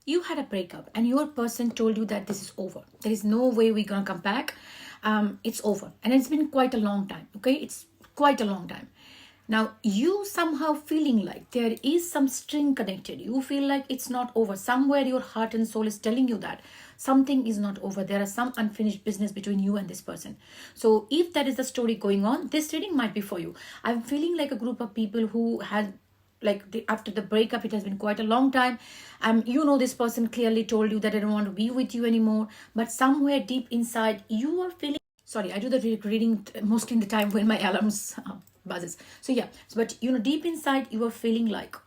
you had a breakup and your person told you that this is over. There is no way we're gonna come back. It's over. And it's been quite a long time. Okay, it's quite a long time. Now you somehow feeling like there is some string connected. You feel like it's not over. Somewhere your heart and soul is telling you that something is not over. There are some unfinished business between you and this person. So if that is the story going on, this reading might be for you. I'm feeling like a group of people who had after the breakup, it has been quite a long time. You know, this person clearly told you that I don't want to be with you anymore, but somewhere deep inside you are feeling, sorry, I do the reading mostly in the time when my alarms buzzes. So yeah, but you know, deep inside you are feeling like,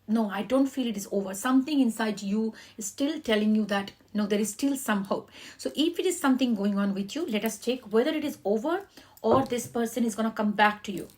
no, I don't feel it is over. Something inside you is still telling you that no, there is still some hope. So if it is something going on with you, let us check whether it is over or this person is going to come back to you.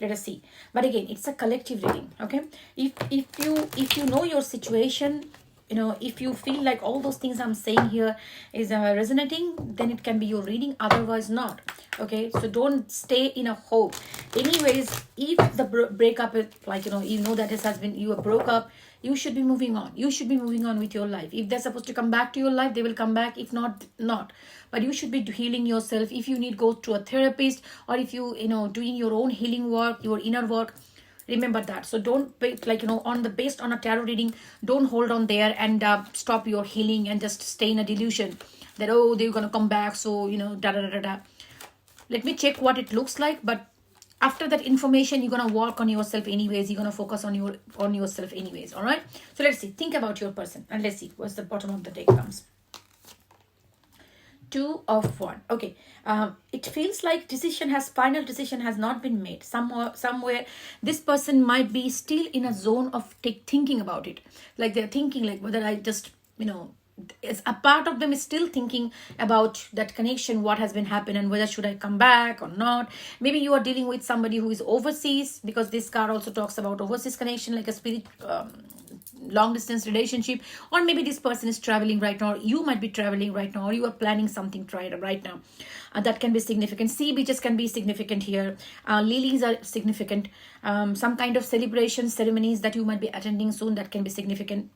Let us see. But again, it's a collective reading. Okay, if you know your situation, you know, if you feel like all those things I'm saying here is resonating, then it can be your reading, otherwise not. Okay, so don't stay in a hope. Anyways, if the breakup is like, you know that this has been, you broke up, you should be moving on. You should be moving on with your life. If they're supposed to come back to your life, they will come back. If not, not. But you should be healing yourself. If you need, go to a therapist, or if you know, doing your own healing work, your inner work, remember that. So don't be like, on the based on a tarot reading, don't hold on there and stop your healing and just stay in a delusion that, oh, they're gonna come back, so da da da da. Let me check what it looks like. But after that information, you're gonna work on yourself anyways. You're gonna focus on yourself anyways. All right, so let's see. Think about your person and let's see what's the bottom of the deck comes. Two of Wands. Okay, it feels like final decision has not been made. Somewhere this person might be still in a zone of thinking about it. Like they're thinking like whether I just, it's a part of them is still thinking about that connection, what has been happened, and whether should I come back or not. Maybe you are dealing with somebody who is overseas, because this card also talks about overseas connection, like a spirit long distance relationship. Or maybe this person is traveling right now, or you might be traveling right now, or you are planning something right now. That can be significant. Sea beaches can be significant here. Lilies are significant. Some kind of celebration ceremonies that you might be attending soon, that can be significant.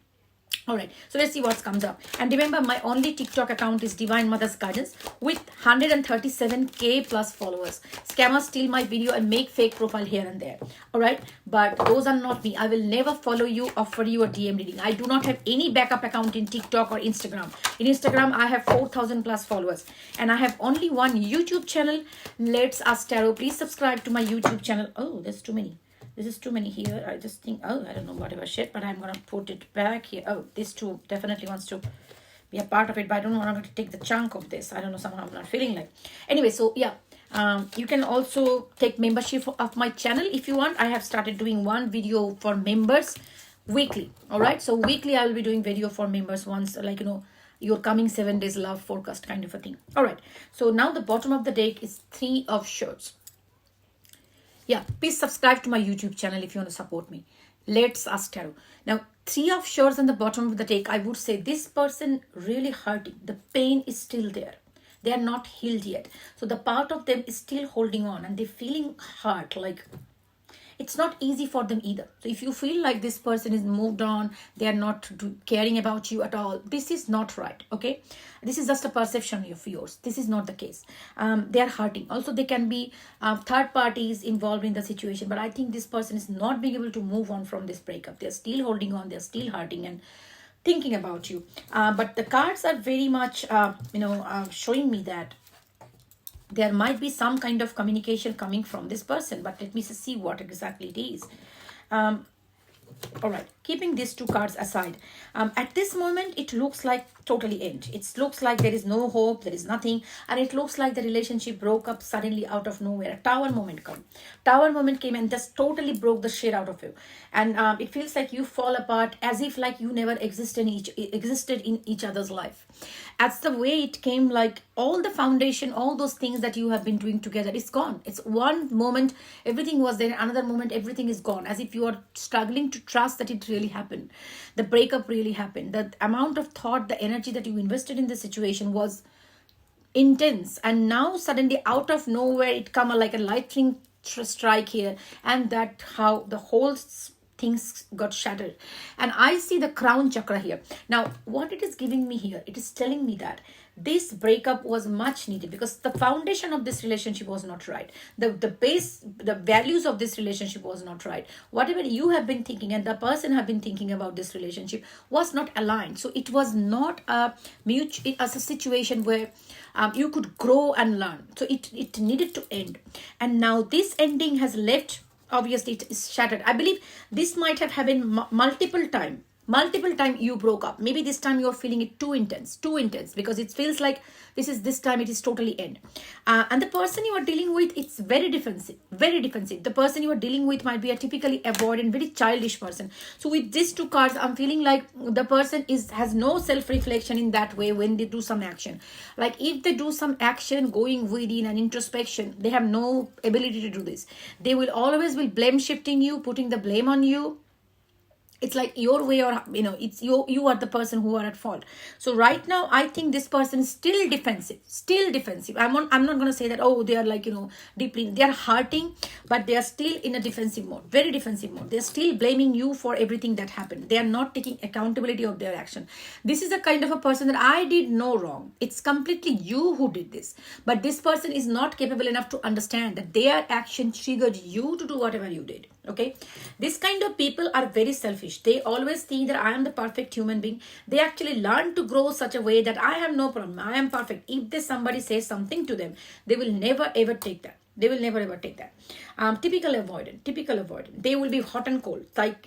All right, so let's see what comes up. And remember, my only TikTok account is Divine Mother's Guidance with 137k plus followers. Scammers steal my video and make fake profile here and there. All right, but those are not me. I will never follow you, offer you a DM reading. I do not have any backup account in TikTok or Instagram. In Instagram, I have 4,000 plus followers, and I have only one YouTube channel. Let's Ask Tarot. Please subscribe to my YouTube channel. Oh, there's too many. This is too many here. I just think, oh, I don't know whatever shit, but I'm going to put it back here. Oh, this too definitely wants to be a part of it, but I don't know, I'm going to take the chunk of this. I don't know, somehow I'm not feeling like. Anyway, so yeah, you can also take membership of my channel if you want. I have started doing one video for members weekly. All right, so weekly I will be doing video for members once, like, your coming 7 days love forecast kind of a thing. All right, so now the bottom of the deck is Three of Swords. Yeah, please subscribe to my YouTube channel if you want to support me. Let's Ask Tarot. Now, Three of Swords on the bottom of the deck, I would say this person really hurting. The pain is still there. They are not healed yet. So the part of them is still holding on and they're feeling hurt, like it's not easy for them either. So if you feel like this person is moved on, they are not caring about you at all, this is not right. Okay, this is just a perception of yours. This is not the case. They are hurting. Also, they can be third parties involved in the situation, but I think this person is not being able to move on from this breakup. They're still holding on. They're still hurting and thinking about you. But the cards are very much showing me that there might be some kind of communication coming from this person, but let me see what exactly it is. All right, keeping these two cards aside, at this moment it looks like totally end. It looks like there is no hope, there is nothing, and it looks like the relationship broke up suddenly out of nowhere. A tower moment came and just totally broke the shit out of you, and it feels like you fall apart as if like you never existed in each other's life. That's the way it came. Like all the foundation, all those things that you have been doing together, it's gone. It's one moment everything was there, another moment everything is gone, as if you are struggling to trust that it really happened. The breakup really happened. The amount of thought, the energy that you invested in the situation was intense, and now suddenly out of nowhere it come like a lightning strike here, and that how the whole things got shattered. And I see the crown chakra here. Now, what it is giving me here, it is telling me that this breakup was much needed because the foundation of this relationship was not right. The base, the values of this relationship was not right. Whatever you have been thinking and the person have been thinking about this relationship was not aligned. So it was not a mutual, as a situation where you could grow and learn. So it needed to end. And now this ending has left, obviously it is shattered. I believe this might have happened multiple time you broke up. Maybe this time you're feeling it too intense, because it feels like this time it is totally end. And the person you are dealing with, it's very defensive. The person you are dealing with might be a typically avoidant, very childish person. So with these two cards, I'm feeling like the person has no self-reflection in that way when they do some action. Like if they do some action going within an introspection, they have no ability to do this. They will always be blame shifting you, putting the blame on you. It's like your way, or it's you are the person who are at fault. So right now I think this person is still defensive. I'm not going to say that, oh, they are like, deeply, they are hurting, but they are still in a defensive mode, very defensive mode. They're still blaming you for everything that happened. They are not taking accountability of their action. This is a kind of a person that I did no wrong. It's completely you who did this, but this person is not capable enough to understand that their action triggered you to do whatever you did. Okay, this kind of people are very selfish. They always think that I am the perfect human being. They actually learn to grow such a way that I have no problem, I am perfect. If somebody says something to them, they will never ever take that. Typical avoidant. They will be hot and cold. Like,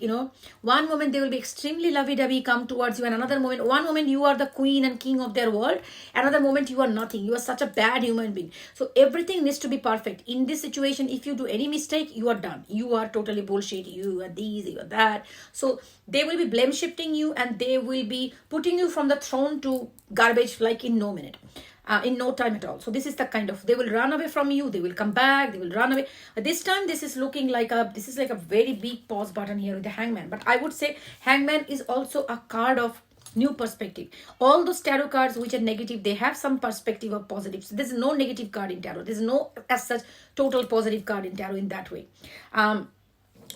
one moment they will be extremely lovey-dovey, come towards you, and one moment you are the queen and king of their world. Another moment you are nothing. You are such a bad human being. So everything needs to be perfect. In this situation, if you do any mistake, you are done. You are totally bullshit. You are this, you are that. So they will be blame shifting you, and they will be putting you from the throne to garbage like in no minute. In no time at all. So this is the kind of, they will run away from you, they will come back, they will run away. This time this is looking like a very big pause button here with the hangman. But I would say hangman is also a card of new perspective. All those tarot cards which are negative, they have some perspective of positive. So there's no negative card in tarot. There's no as such total positive card in tarot in that way.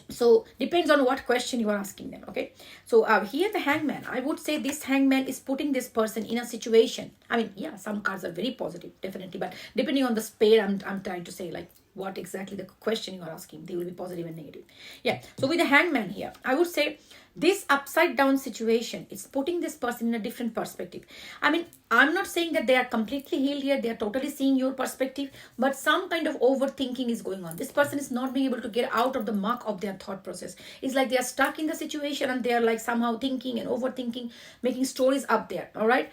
So depends on what question you are asking them. Okay, so here the hangman, I would say this hangman is putting this person in a situation. I mean, yeah, some cards are very positive, definitely, but depending on the spade, I'm trying to say like what exactly the question you are asking, they will be positive and negative. Yeah, so with the hangman here, I would say this upside down situation is putting this person in a different perspective. I mean, I'm not saying that they are completely healed here, they are totally seeing your perspective, but some kind of overthinking is going on. This person is not being able to get out of the muck of their thought process. It's like they are stuck in the situation and they are like somehow thinking and overthinking, making stories up there. All right,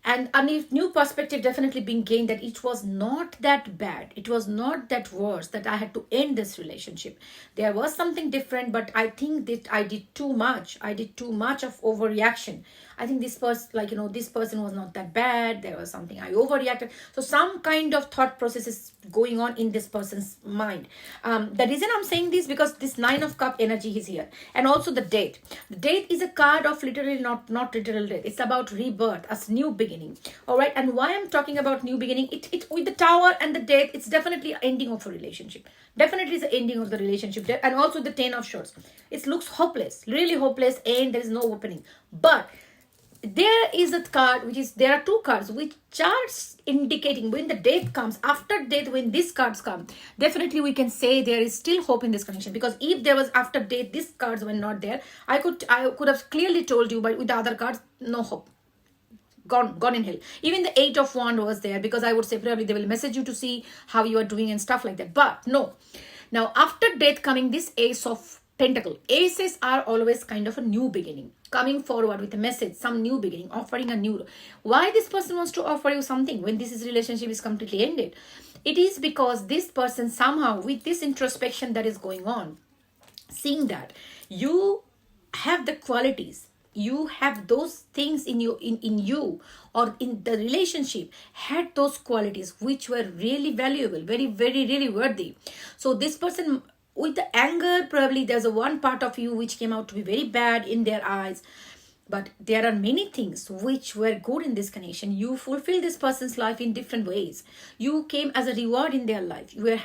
and a new perspective definitely being gained, that it was not that bad, it was not that worse, that I had to end this relationship. There was something different, but I think that I did too much of overreaction. I think this person, like, this person was not that bad, there was something I overreacted. So some kind of thought process is going on in this person's mind. The reason I'm saying this, because this 9 of Cup energy is here, and also the Death. The Death is a card of literally not literal death. It's about rebirth, a new beginning. All right, and why I'm talking about new beginning, it with the Tower and the Death, it's definitely ending of a relationship. Definitely is the ending of the relationship, and also the 10 of Swords. It looks hopeless, really hopeless, and there is no opening. But there is a card there are two cards which are indicating when the Death comes. After Death, when these cards come, definitely we can say there is still hope in this connection. Because if there was after Death, these cards were not there, I could have clearly told you, but with the other cards, no hope. Gone in hell. Even the 8 of Wands was there, because I would say probably they will message you to see how you are doing and stuff like that. But no. Now after Death coming this Ace of Pentacle. Aces are always kind of a new beginning, coming forward with a message, some new beginning, offering a new. Why this person wants to offer you something when this relationship is completely ended? It is because this person somehow, with this introspection that is going on, seeing that you have the qualities, you have those things in you, in you, or in the relationship, had those qualities which were really valuable, very, very, really worthy. So this person, with the anger, probably there's a one part of you which came out to be very bad in their eyes. But there are many things which were good in this connection. You fulfill this person's life in different ways. You came as a reward in their life. You were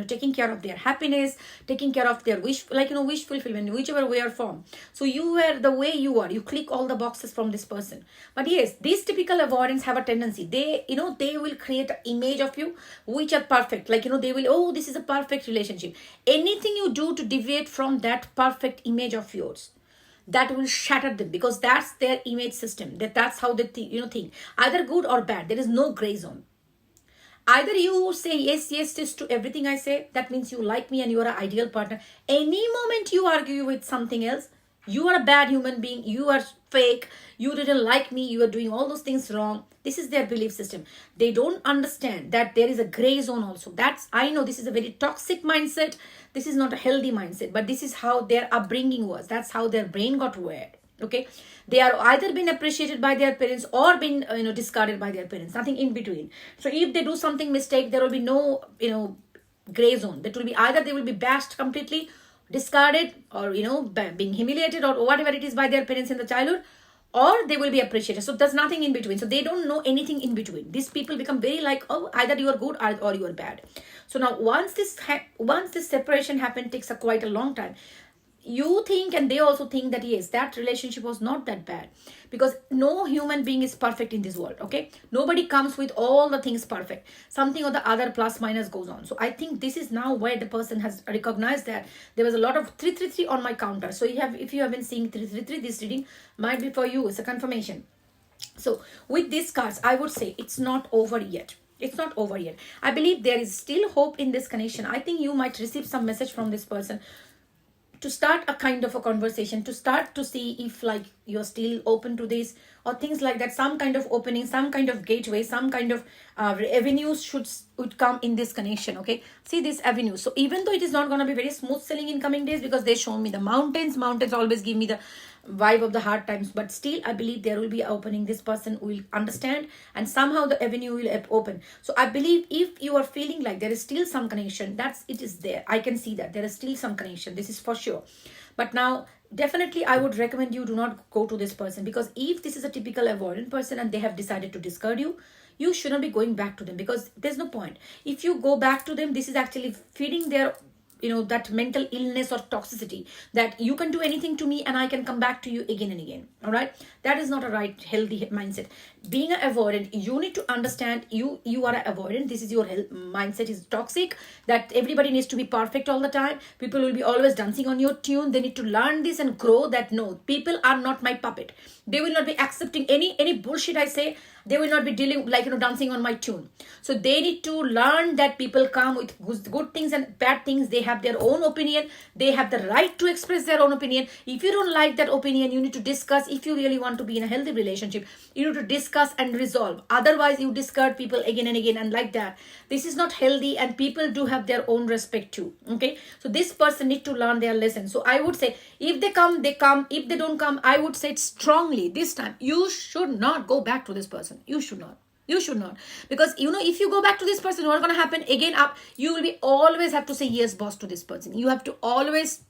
taking care of their happiness, taking care of their wish, wish fulfillment, whichever way or form. So you are the way you are, you click all the boxes from this person. But yes, these typical avoidants have a tendency, they will create an image of you which are perfect, they will, oh, this is a perfect relationship. Anything you do to deviate from that perfect image of yours, that will shatter them, because that's their image system, that's how they think, either good or bad. There is no gray zone. Either you say yes, yes, yes to everything I say, that means you like me and you are an ideal partner. Any moment you argue with something else, you are a bad human being, you are fake, you didn't like me, you are doing all those things wrong. This is their belief system. They don't understand that there is a gray zone also. I know this is a very toxic mindset. This is not a healthy mindset, but this is how their upbringing was. That's how their brain got wired. Okay, they are either been appreciated by their parents or been discarded by their parents, nothing in between. So if they do something mistake, there will be no gray zone. That will be either they will be bashed completely, discarded, or being humiliated or whatever it is by their parents in the childhood, or they will be appreciated. So there's nothing in between. So they don't know anything in between. These people become very like, oh, either you are good or you are bad. So now once this separation happened, takes quite a long time. You think and they also think that yes, that relationship was not that bad, because no human being is perfect in this world. Okay, nobody comes with all the things perfect. Something or the other plus minus goes on. So I think this is now where the person has recognized that there was a lot of 333 on my counter. So if you have been seeing 333, this reading might be for you. It's a confirmation. So with these cards, I would say it's not over yet. It's not over yet. I believe there is still hope in this connection. I think you might receive some message from this person to start a kind of a conversation, to start to see if you're still open to this or things like that. Some kind of opening, some kind of gateway, some kind of avenues would come in this connection. Okay, see this avenue. So even though it is not going to be very smooth sailing in coming days, because they show me the mountains always give me the vibe of the hard times, but still I believe there will be opening. This person will understand and somehow the avenue will open. So I believe if you are feeling like there is still some connection, it is there. I can see that there is still some connection. This is for sure. But now definitely I would recommend you do not go to this person, because if this is a typical avoidant person and they have decided to discard you, you shouldn't be going back to them, because there's no point. If you go back to them, this is actually feeding their that mental illness or toxicity, that you can do anything to me and I can come back to you again and again. All right, that is not a right healthy mindset. Being an avoidant, you need to understand you are an avoidant. This is your health mindset is toxic, that everybody needs to be perfect all the time. People will be always dancing on your tune. They need to learn this and grow that no, people are not my puppet. They will not be accepting any bullshit I say. They will not be dealing dancing on my tune. So they need to learn that people come with good things and bad things. They have their own opinion. They have the right to express their own opinion. If you don't like that opinion, you need to discuss. If you really want to be in a healthy relationship, you need to discuss and resolve. Otherwise, you discard people again and again, and like that. This is not healthy, and people do have their own respect too. Okay, so this person need to learn their lesson. So I would say, if they come, they come. If they don't come, I would say it strongly this time, you should not go back to this person. You should not, because if you go back to this person, what's going to happen again? You will be always have to say yes boss to this person. You have to always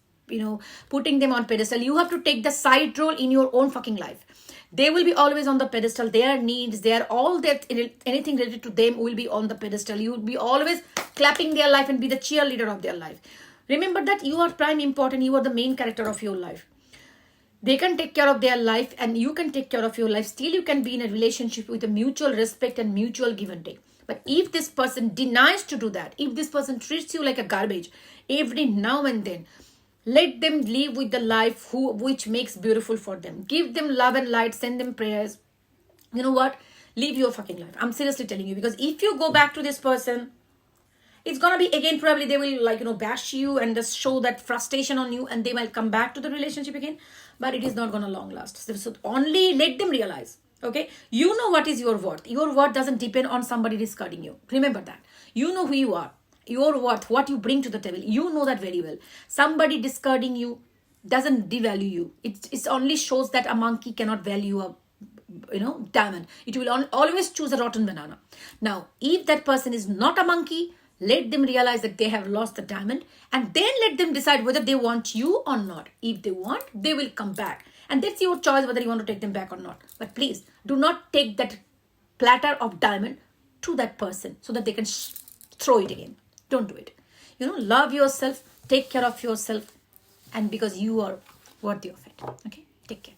putting them on pedestal. You have to take the side role in your own fucking life. They will be always on the pedestal. Their needs, anything related to them will be on the pedestal. You will be always clapping their life and be the cheerleader of their life. Remember that you are prime important. You are the main character of your life. They can take care of their life and you can take care of your life. Still, you can be in a relationship with a mutual respect and mutual give and take. But if this person denies to do that, if this person treats you like a garbage every now and then, let them live with the life which makes beautiful for them. Give them love and light. Send them prayers. You know what? Live your fucking life. I'm seriously telling you, because if you go back to this person, it's gonna be again, probably they will bash you and just show that frustration on you, and they might come back to the relationship again, but it is not gonna long last. So only let them realize, okay, you know what is your worth. Your worth doesn't depend on somebody discarding you. Remember that. You know who you are. Your worth, what you bring to the table, you know that very well. Somebody discarding you doesn't devalue you. It only shows that a monkey cannot value a diamond. It will always choose a rotten banana. Now, if that person is not a monkey, let them realize that they have lost the diamond, and then let them decide whether they want you or not. If they want, they will come back, and that's your choice whether you want to take them back or not. But please do not take that platter of diamond to that person so that they can throw it again. Don't do it. love yourself, take care of yourself, and because you are worthy of it. Okay, take care.